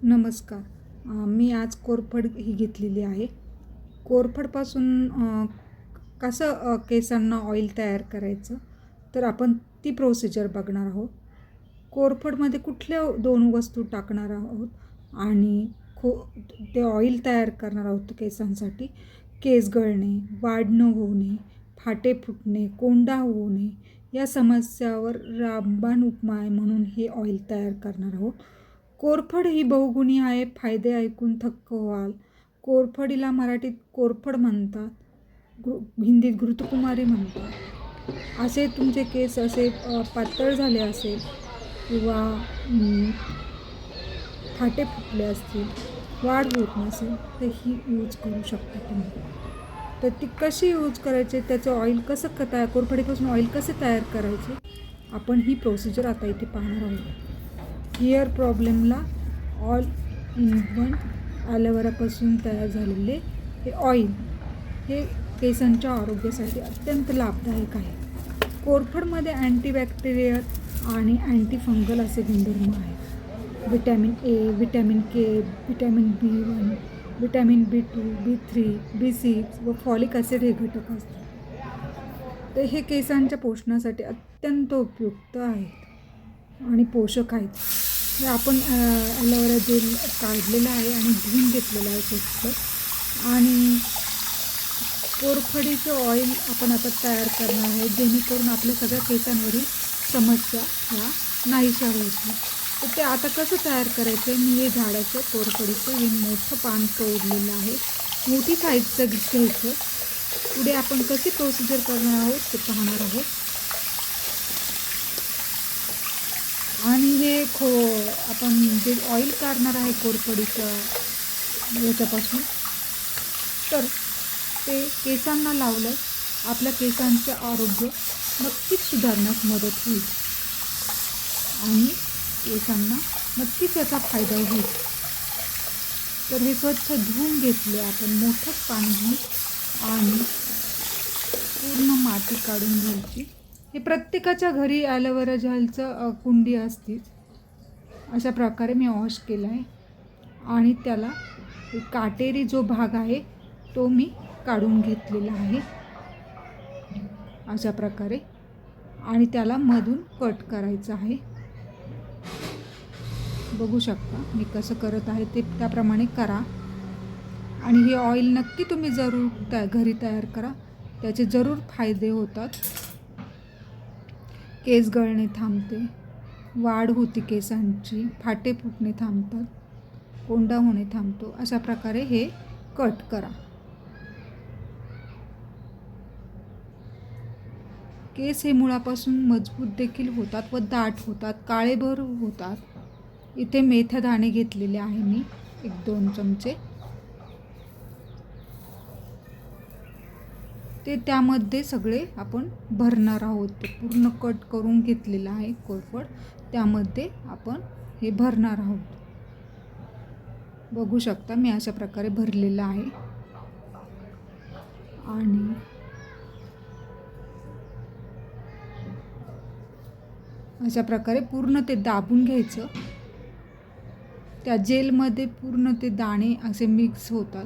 नमस्कार. मी आज कोरफड ही घेतलेली आहे. कोरफडपासून कसं केसांना ऑइल तयार करायचं, तर आपण ती प्रोसिजर बघणार आहोत. कोरफडमध्ये कुठल्या 2 वस्तू टाकणार आहोत आणि ते ऑइल तयार करणार आहोत केसांसाठी. केस गळणे, वाढ न होणे, फाटे फुटणे, कोंडा होऊ नये या समस्यावर रामबाण उपाय म्हणून हे ऑइल तयार करणार आहोत. कोरफड ही बहुगुणी आहे. फायदे ऐकून थक्क व्हाल. कोरफडीला मराठीत कोरफड म्हणतात, हिंदीत घृतकुमारी म्हणतात. असे तुमचे केस असे पातळ झाले असेल किंवा फाटे फुटले असतील, वाढ होत नसेल, तर ही यूज करू शकता तुम्ही. तर ती कशी यूज करायची, त्याचं ऑइल कसं कोरफडीपासून ऑइल कसे तयार करायचे, आपण ही प्रोसिजर आता इथे पाहणार आहोत. हेअर प्रॉब्लेमला ऑल इन वन ॲलोवेरापासून तयार झालेले हे ऑइल हे केसांच्या आरोग्यासाठी अत्यंत लाभदायक आहे. कोरफडमध्ये अँटीबॅक्टेरियल आणि अँटीफंगल असे गुणधर्म आहेत. Vitamin A, vitamin K, vitamin B1, vitamin B2, B3, B6 व फॉलिक ॲसिड हे घटक असतात. तर हे केसांच्या पोषणासाठी अत्यंत उपयुक्त आहेत आणि पोषक आहेत. हे आपण ॲलोवेरा जेल काढलेलं आहे आणि धुवून घेतलेलं आहे स्वच्छ. आणि कोरफडीचं ऑइल आपण आता तयार करणार आहे, जेणेकरून आपल्या सगळ्या केसांवरील समस्या ह्या नाहीशा होतील. तर ते आता कसं तयार करायचं आहे, मी हे झाडाचं कोरफडीचं हे मोठं पान तोडलेलं आहे. मोठी साईजचं घ्यायचं. पुढे आपण कशी प्रोसिजर करणार आहोत ते पाहणार आहोत. आणि हे आपण जे ऑइल काढणार आहे कोरफडीचं याच्यापासून, तर ते केसांना लावलं आपल्या केसांचे आरोग्य नक्कीच सुधारण्यास मदत होईल आणि केसांना नक्कीच याचा फायदा होईल. तर हे स्वच्छ धुवून घेतले आपण, मोठंच पाणी घेऊन आणि पूर्ण माती काढून घ्यायची. हे प्रत्येकाच्या घरी ॲलोवेरा जेलचं कुंडी असते. अशा प्रकारे मी वॉश केलं आहे आणि त्याला काटेरी जो भाग आहे तो मी काढून घेतलेला आहे अशा प्रकारे. आणि त्याला मधून कट करायचं आहे. बघू शकता मी कसं करत आहे, ते त्याप्रमाणे करा. आणि हे ऑइल नक्की तुम्ही जरूर घरी तयार करा, त्याचे जरूर फायदे होतात. केस गळणे थांबते, वाढ होते केसांची, फाटे फुटणे थांबतात, कोंडा होणे थांबतो. अशा प्रकारे हे कट करा. केस हे मुळापासून मजबूत देखील होतात व दाट होतात, काळेभोर होतात. इथे मेथ्या दाणे घेतलेले आहे मी 1-2 चमचे. ते त्यामध्ये सगळे आपण भरणार आहोत. ते पूर्ण कट करून घेतलेलं आहे कोरफड, त्यामध्ये आपण हे भरणार आहोत. बघू शकता मी अशा प्रकारे भरलेलं आहे. आणि अशा प्रकारे पूर्ण ते दाबून घ्यायचं. त्या जेलमध्ये पूर्ण ते दाणे असे मिक्स होतात.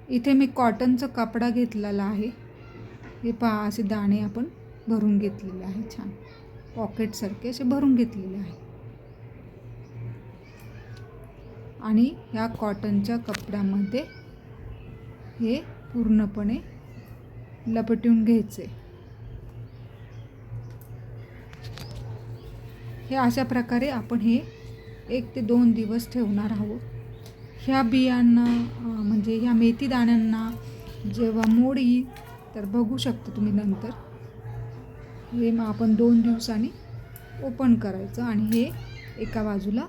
इथे मी कॉटनचा कपडा घेतलेला आहे. हे पहा, असे दाणे आपण भरून घेतलेले आहे. छान पॉकेटसारखे असे भरून घेतलेले आहे. आणि ह्या कॉटनच्या कपड्यामध्ये हे पूर्णपणे लपेटून घ्यायचे. हे अशा प्रकारे आपण हे 1 ते 2 दिवस ठेवणार आहोत. ह्या बियांना म्हणजे ह्या मेथी दाण्यांना जेव्हा मोड येईल तर बघू शकता तुम्ही नंतर. हे मग आपण 2 दिवसांनी ओपन करायचं आणि हे एका बाजूला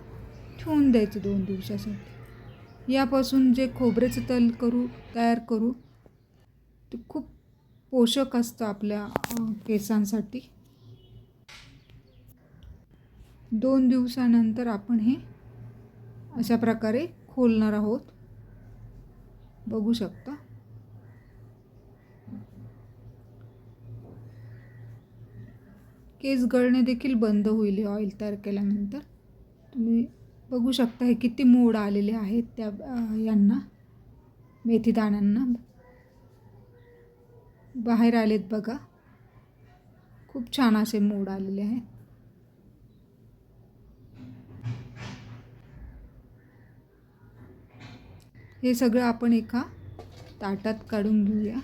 ठेवून द्यायचं 2 दिवसासाठी. यापासून जे खोबऱ्याचं तेल तयार करू ते खूप पोषक असतं आपल्या केसांसाठी. 2 दिवसानंतर आपण हे अशा प्रकारे खोलणार आहोत. बघू शकता. केस गळणे देखील बंद होईल हे ऑइल तयार केल्यानंतर. तुम्ही बघू शकता हे किती मोड आलेले आहेत त्या यांना, मेथी दाण्यांना बाहेर आलेत बघा. खूप छान असे मोड आलेले आहेत. हे सगळं आपण एका ताटात काढून घेऊया.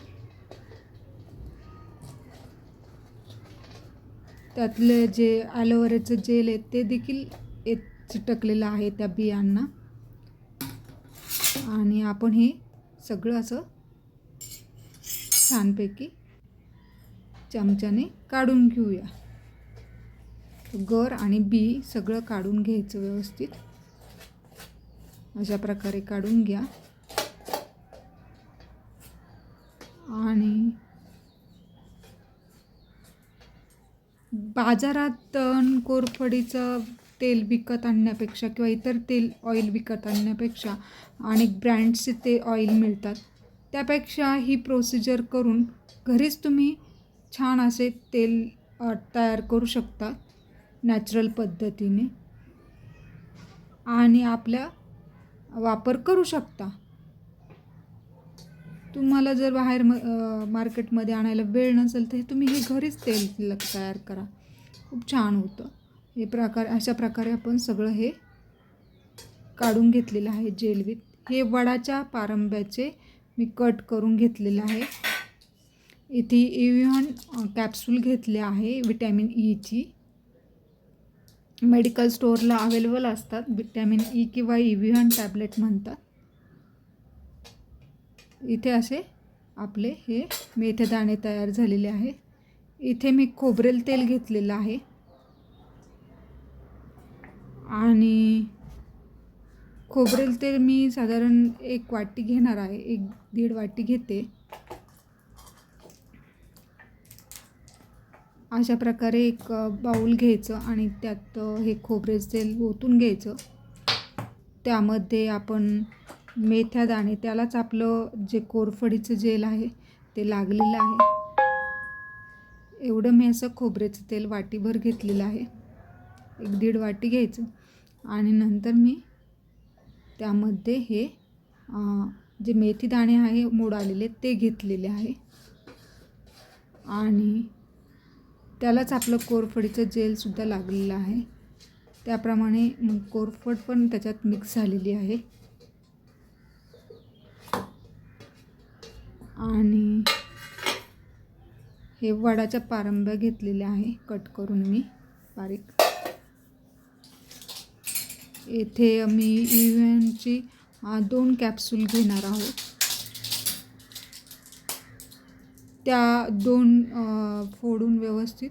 त्यातले जे ॲलोवेराचं जेल आहे ते देखील चिटकलेलं आहे त्या बियांना. आणि आपण हे सगळं असं छानपैकी चमच्याने काढून घेऊया. गर आणि बी सगळं काढून घ्यायचं व्यवस्थित. अशा प्रकारे काढून घ्या. आणि बाजारात कोरफडीचं तेल विकत आणण्यापेक्षा किंवा इतर ऑइल विकत आणण्यापेक्षा अनेक ब्रँड्सचे ते ऑइल मिळतात. त्यापेक्षा ही प्रोसिजर करून घरीच तुम्ही छान असे तेल तयार करू शकता नॅचरल पद्धतीने आणि आपल्या वापर करू शकता. तुम्हाला जर बाहेर मार्केटमध्ये आणायला वेळ नसेल तर तुम्ही हे घरीच तेल तयार करा. खूप छान होतं हे अशा प्रकारे आपण सगळं हे काढून घेतलेलं आहे जेल विथ. हे वडाच्या पारंब्याचे मी कट करून घेतलेलं आहे. इथे इव्हियन कॅप्सूल घेतले आहे विटॅमिन ईची. मेडिकल स्टोअरला अवेलेबल असतात. विटॅमिन ई किंवा इव्हियन टॅबलेट म्हणतात. इथे असे आपले हे मेथीदाणे तयार झालेले आहे. इथे मी खोबरेल तेल घेतलेलं आहे आणि खोबरेल तेल मी साधारण 1 वाटी घेणार आहे. 1-1.5 वाटी घेते. अशा प्रकारे एक बाऊल घ्यायचं आणि त्यात हे खोबरेल तेल ओतून घ्यायचं. त्यामध्ये आपण मेथ्या दाणे, त्यालाच आपलं जे कोरफडीचं जेल आहे ते लागलेलं आहे. एवढं मी असं खोबरेचं तेल वाटीभर घेतलेलं आहे. 1-1.5 वाटी घ्यायचं आणि नंतर मी त्यामध्ये हे जे मेथी दाणे आहे मोड आलेले ते घेतलेले आहे आणि त्यालाच आपलं कोरफडीचं जेलसुद्धा लागलेलं आहे. त्याप्रमाणे मग कोरफड पण त्याच्यात मिक्स झालेली आहे. आणि हे वडाच्या पारंब्या घेतलेल्या आहे कट करून मी बारीक. येथे मी इव्हियनची 2 कॅप्सूल घेणार आहोत. त्या 2 फोडून व्यवस्थित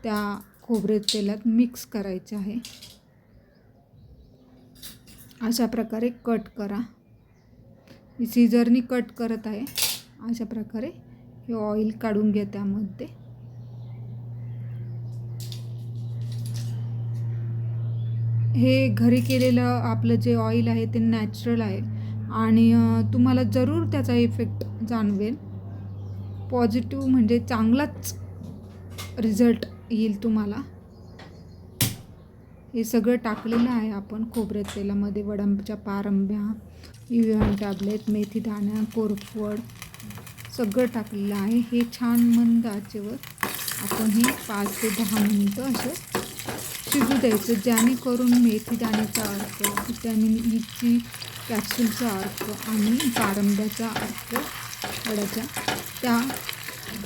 त्या खोबरे तेलात मिक्स करायचे आहे. अशा प्रकारे कट करा. मी सीझरनी कट करत आहे. अशा प्रकारे हे ऑइल काढून घ्या त्यामध्ये. हे घरी केलेलं आपलं जे ऑइल आहे ते नॅचरल आहे आणि तुम्हाला जरूर त्याचा इफेक्ट जाणवेल. पॉझिटिव्ह म्हणजे चांगलाच रिझल्ट येईल तुम्हाला. हे सगळं टाकलेलं आहे आपण खोबऱ्या तेलामध्ये. वडाच्या पारंब्या, इव्हियन टॅबलेट, मेथी दाणा, कोरफड सगळं टाकलेलं आहे. हे छान मंद आचेवर आपण हे 5 ते 10 मिनिटं असं शिजू द्यायचं, जेणेकरून मेथी दाण्याचा अर्क, विटॅमिन ईची कॅप्सूलचा अर्क आणि पारंब्याचा अर्क वडाच्या त्या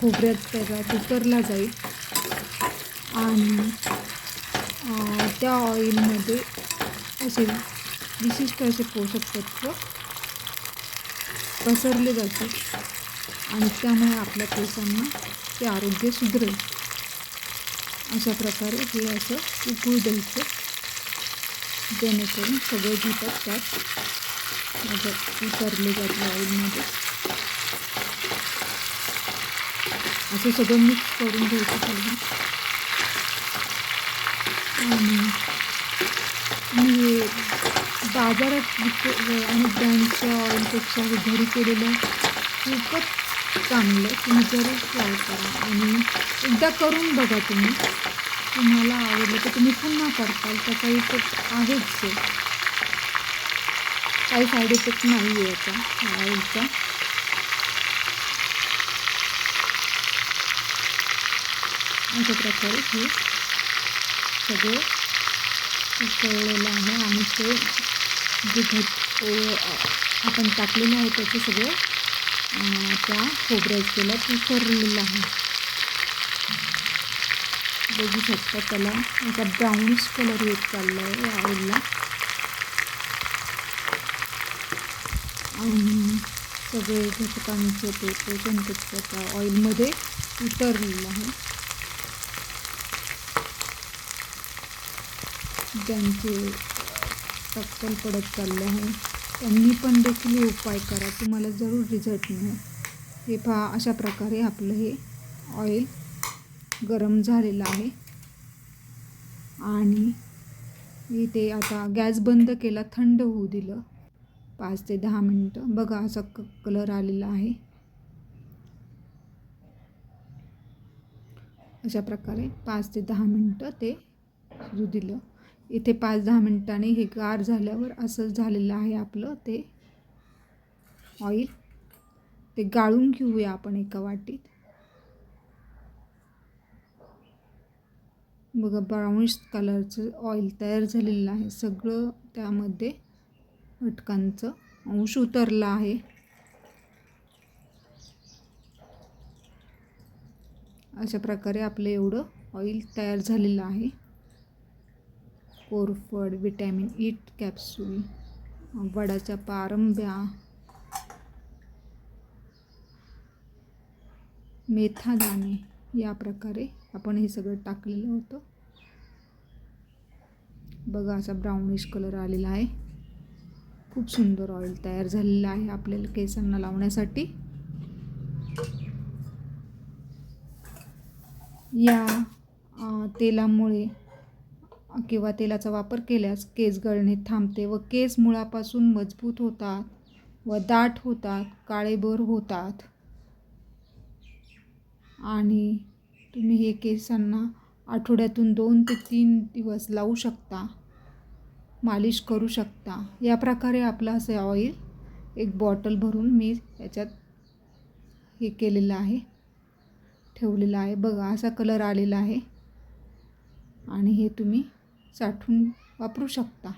खोबऱ्यात त्याच्यात उतरला जाईल आणि त्या ऑइलमध्ये असे विशिष्ट असे पोषक तत्व पसरले जातील आणि त्यामुळे आपल्या केसांना ते आरोग्य सुधरेल. अशा प्रकारे हे असं उकळू द्यायचं, जेणेकरून सगळे घटक त्यात उतरले जातील ऑइलमध्ये. असं सगळं मिक्स करून घ्यायचं पाहिजे. आणि मी बाजारात आणि ब्रँडच्या ऑइलपेक्षा हे घरी केलेलं खूपच चांगलं. तुम्ही जरूर ट्राय करा आणि एकदा करून बघा तुम्ही. तुम्हाला आवडलं तर तुम्ही पुन्हा करताल, त्याचा इफेक्ट आहेच आहे. काही साईड इफेक्ट नाही आहे याचा ऑइलचा. अशा प्रकारे हे सगळं उकळलेलं आहे आणि ते जे आपण टाकलेलं आहे त्याचे सगळं त्या खोबऱ्याचं तेल उकळलेलं आहे. बघू शकता त्याला असा ब्राउनिश कलर येत चालला आहे या ऑइलला. आणि सगळे घटकांचे ते पोषण तत्व ऑइलमध्ये उतरलेलं आहे. ज्यांचे टक्कल पडत चालले आहे त्यांनी पण देखील हे उपाय करा, तुम्हाला जरूर रिझल्ट मिळेल. हे पहा, अशा प्रकारे आपलं हे ऑइल गरम झालेलं आहे आणि इथे आता गॅस बंद केला, थंड होऊ दिलं 5 ते 10 मिनटं. बघा असा कलर आलेला आहे. अशा प्रकारे 5 ते 10 मिनटं ते शिजू दिलं. इथे 5-10 मिनटांनी हे गार झाल्यावर असं झालेलं आहे आपलं ते ऑइल. ते गाळून घेऊया आपण एका वाटीत. बघा ब्राउनिश कलरचं ऑइल तयार झालेलं आहे. सगळं त्यामध्ये घटकांचं अंश उतरला आहे. अशा प्रकारे आपलं एवढं ऑइल तयार झालेलं आहे. कोरफड, विटॅमिन ई कॅप्सूल, वडाच्या पारंब्या, मेथादाणे या प्रकारे आपण हे सगळं टाकलेलं होतं. बघा असा ब्राउनिश कलर आलेला आहे. खूप सुंदर ऑइल तयार झालेलं आहे आपल्याला केसांना लावण्यासाठी. या तेलामुळे किंवा तेलाचा वापर केल्यास केस गळणे थांबते व केस मुळापासून मजबूत होतात व दाट होतात, काळेभोर होतात. आणि तुम्ही हे केसांना आठवड्यातून 2 ते 3 दिवस लावू शकता, मालिश करू शकता. या प्रकारे आपलं असं ऑइल एक बॉटल भरून मी याच्यात हे केलेलं आहे, ठेवलेलं आहे. बघा असा कलर आलेला आहे आणि हे तुम्ही साठवून वापरू शकता.